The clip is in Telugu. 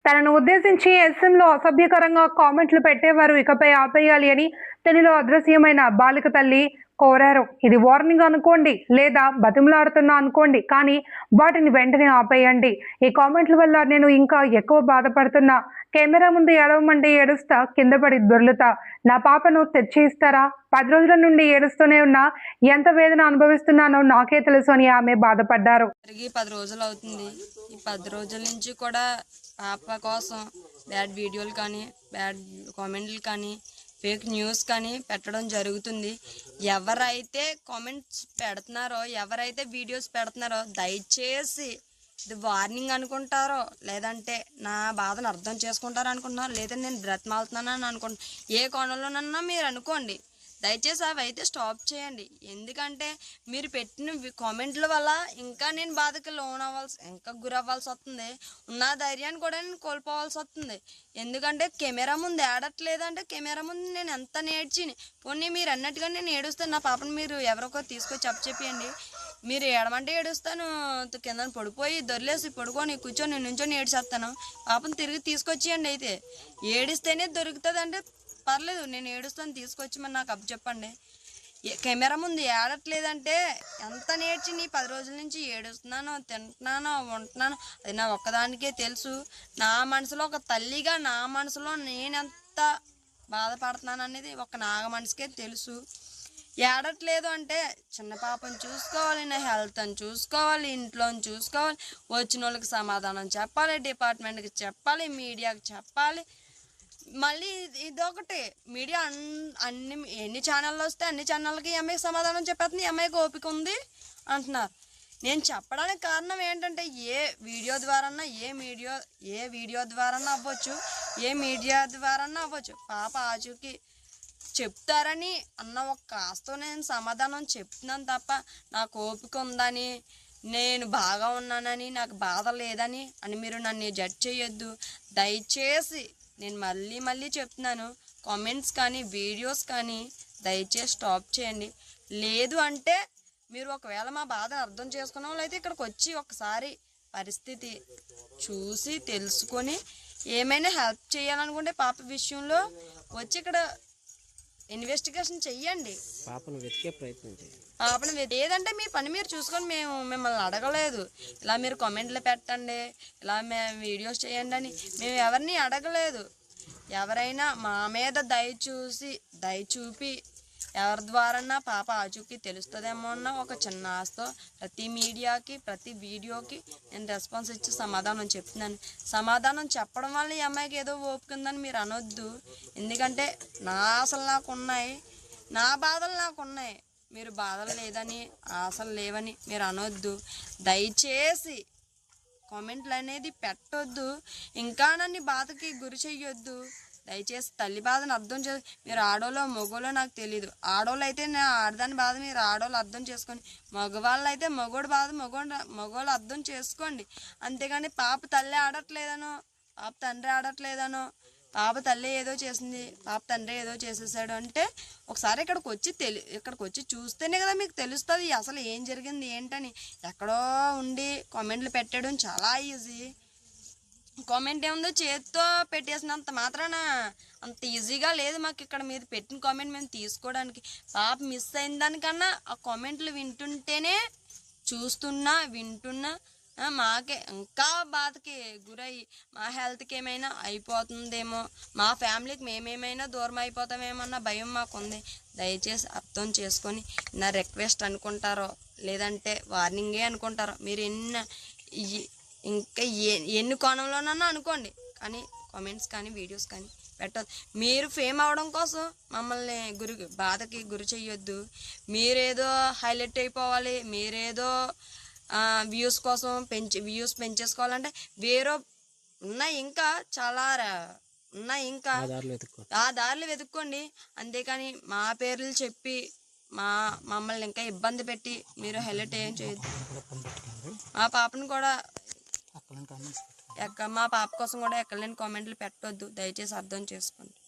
తనను ఉద్దేశించి ఎస్ఎంలో అసభ్యకరంగా కామెంట్లు పెట్టేవారు ఇకపై ఆపేయాలి అని తనలో అదృశ్యమైన బాలిక తల్లి కోరారు. ఇది వార్నింగ్ అనుకోండి లేదా బతిమలాడుతున్నా అనుకోండి, కానీ వాటిని వెంటనే ఆపేయండి. ఈ కామెంట్ల వల్ల నేను ఇంకా ఎక్కువ బాధపడుతున్నా. కెమెరా ముందు ఏడవమంటే ఏడుస్తా, కింద పడి దొర్లుతా. నా పాపను తెచ్చి ఇస్తారా? 10 రోజుల నుండి ఏడుస్తూనే ఉన్నా. ఎంత వేదన అనుభవిస్తున్నానో నాకే తెలుసు అని ఆమె బాధపడ్డారు. 10 రోజులు అవుతుంది. ఈ 10 రోజుల నుంచి కూడా పాప కోసం బ్యాడ్ వీడియోలు కానీ, బ్యాడ్ కామెంట్లు కానీ, ఫేక్ న్యూస్ కానీ పెట్టడం జరుగుతుంది. ఎవరైతే కామెంట్స్ పెడుతున్నారో, ఎవరైతే వీడియోస్ పెడుతున్నారో దయచేసి ఇది వార్నింగ్ అనుకుంటారో, లేదంటే నా బాధను అర్థం చేసుకుంటారో అనుకుంటున్నారో, లేదా నేను బ్రతమాలుతున్నానని అనుకుంటున్నాను, ఏ కోణంలోనన్నా మీరు అనుకోండి. దయచేసి అవి అయితే స్టాప్ చేయండి. ఎందుకంటే మీరు పెట్టిన కామెంట్ల వల్ల ఇంకా నేను బాధకి ఇంకా గురవ్వాల్సి వస్తుంది. ఉన్న ధైర్యాన్ని కూడా నేను కోల్పోవాల్సి వస్తుంది. ఎందుకంటే కెమెరా ముందు ఏడట్లేదంటే కెమెరా ముందు నేను ఎంత నేర్చిని పోనీ మీరు అన్నట్టుగా నేను ఏడుస్తాను. నా పాపను మీరు ఎవరొకరు తీసుకొచ్చి చెప్పండి. మీరు ఏడమంటే ఏడుస్తాను, కింద పడిపోయి దొరిలేసి పడుకొని కూర్చొని నుంచొని ఏడ్చేస్తాను. పాపను తిరిగి తీసుకొచ్చేయండి. అయితే ఏడిస్తేనే దొరుకుతుంది అంటే పర్లేదు, నేను ఏడుస్తాను, తీసుకొచ్చి నాకు అప్పు చెప్పండి. కెమెరా ముందు ఏడట్లేదంటే ఎంత నేర్చి 10 రోజుల నుంచి ఏడుస్తున్నానో, తింటున్నానో, ఉంటున్నానో అది నా ఒక్కదానికే తెలుసు. నా మనసులో ఒక తల్లిగా నా మనసులో నేనెంత బాధపడుతున్నాను అనేది ఒక నాగ మనసుకే తెలుసు. ఏడట్లేదు అంటే చిన్న పాపను చూసుకోవాలి, నా హెల్త్ని చూసుకోవాలి, ఇంట్లోని చూసుకోవాలి, వచ్చిన వాళ్ళకి సమాధానం చెప్పాలి, డిపార్ట్మెంట్కి చెప్పాలి, మీడియాకి చెప్పాలి. మళ్ళీ ఇదొకటి మీడియా ఎన్ని ఛానళ్ళు వస్తే అన్ని ఛానళ్ళకి అమ్మాయికి సమాధానం చెప్పేస్తుంది. ఈ అమ్మాయికి ఓపిక ఉంది అంటున్నారు. నేను చెప్పడానికి కారణం ఏంటంటే ఏ వీడియో ద్వారాన్నా ఏ వీడియో ద్వారాన్నా అవ్వచ్చు, ఏ మీడియా ద్వారాన్నా అవ్వచ్చు, పాప ఆచూకి చెప్తారని అన్న ఒక కాస్తో నేను సమాధానం చెప్తున్నాను తప్ప నాకు ఓపిక ఉందని, నేను బాగా ఉన్నానని, నాకు బాధ లేదని అని మీరు నన్ను జడ్జ్ చేయొద్దు. దయచేసి నేను మళ్ళీ చెప్తున్నాను, కామెంట్స్ కానీ వీడియోస్ కానీ దయచేసి స్టాప్ చేయండి. లేదు అంటే మీరు ఒకవేళ మా బాధను అర్థం చేసుకున్న వాళ్ళు అయితే ఇక్కడికి వచ్చి ఒకసారి పరిస్థితి చూసి తెలుసుకొని ఏమైనా హెల్ప్ చేయాలనుకుంటే పాప విషయంలో వచ్చి ఇక్కడ ఇన్వెస్టిగేషన్ చెయ్యండి. పాపను వెతికే ప్రయత్నం చేయండి. పాపను ఏదంటే మీ పని మీరు చూసుకొని మేము మిమ్మల్ని అడగలేదు. ఇలా మీరు కామెంట్లు పెట్టండి, ఇలా మేము వీడియోస్ చేయండి అని మేము ఎవరిని అడగలేదు. ఎవరైనా మా మీద దయ చూపి ఎవరి ద్వారా పాప ఆచూకీ తెలుస్తుందేమో అన్న ఒక చిన్న ఆశతో ప్రతి మీడియాకి ప్రతి వీడియోకి నేను రెస్పాన్స్ ఇచ్చి సమాధానం చెప్తున్నాను. సమాధానం చెప్పడం వల్ల ఈ అమ్మాయికి ఏదో ఓపుకుందని మీరు అనొద్దు. ఎందుకంటే నా ఆశలు నాకు ఉన్నాయి, నా బాధలు నాకు ఉన్నాయి. మీరు బాధలు లేదని ఆశలు లేవని మీరు అనొద్దు. దయచేసి కామెంట్లు అనేది పెట్టొద్దు, ఇంకా నన్ను బాధకి గురి చెయ్యొద్దు. దయచేసి తల్లి బాధను అర్థం మీరు ఆడోలో మగోలో నాకు తెలీదు. ఆడోళ్ళు అయితే నా ఆడదాని బాధ మీరు ఆడోళ్ళు అర్థం చేసుకోండి, మగవాళ్ళు అయితే మగోడు బాధ మగోళ్ళు అర్థం చేసుకోండి. అంతేగాని పాప తల్లి ఆడట్లేదనో, పాప తండ్రి ఆడట్లేదనో, పాప తల్లి ఏదో చేసింది, పాప తండ్రి ఏదో చేసేసాడు అంటే ఒకసారి ఇక్కడికి వచ్చి చూస్తేనే కదా మీకు తెలుస్తుంది అసలు ఏం జరిగింది ఏంటని. ఎక్కడో ఉండి కామెంట్లు పెట్టడం చాలా ఈజీ. కామెంట్ ఏముందో చేతితో పెట్టేసినంత మాత్రాన అంత ఈజీగా లేదు మాకు ఇక్కడ మీరు పెట్టిన కామెంట్ మేము తీసుకోవడానికి. పాప మిస్ అయిన దానికన్నా ఆ కామెంట్లు వింటుంటేనే వింటున్నా మాకే ఇంకా బాధకి గురయ్యి మా హెల్త్కి ఏమైనా అయిపోతుందేమో, మా ఫ్యామిలీకి మేమేమైనా దూరం అయిపోతామేమో అన్న భయం మాకుంది. దయచేసి అర్థం చేసుకొని నా రిక్వెస్ట్ అనుకుంటారో లేదంటే వార్నింగే అనుకుంటారో మీరు ఇంకా ఎన్ని కోణంలోనన్నా అనుకోండి, కానీ కామెంట్స్ కానీ వీడియోస్ కానీ పెట్టదు. మీరు ఫేమ్ అవడం కోసం మమ్మల్ని బాధకి గురి చెయ్యొద్దు. మీరేదో హైలైట్ అయిపోవాలి, మీరేదో వ్యూస్ కోసం వ్యూస్ పెంచేసుకోవాలంటే వేరే ఉన్నాయి, ఇంకా చాలా ఉన్నాయి, ఇంకా ఆ దారులు వెతుక్కోండి. అంతేకాని మా పేర్లు చెప్పి మమ్మల్ని ఇంకా ఇబ్బంది పెట్టి మీరు హైలైట్ ఏం చేయొద్దు. మా పాపను కూడా మా పాప కోసం కూడా ఎక్కడలేని కామెంట్లు పెట్టొద్దు. దయచేసి అర్థం చేసుకోండి.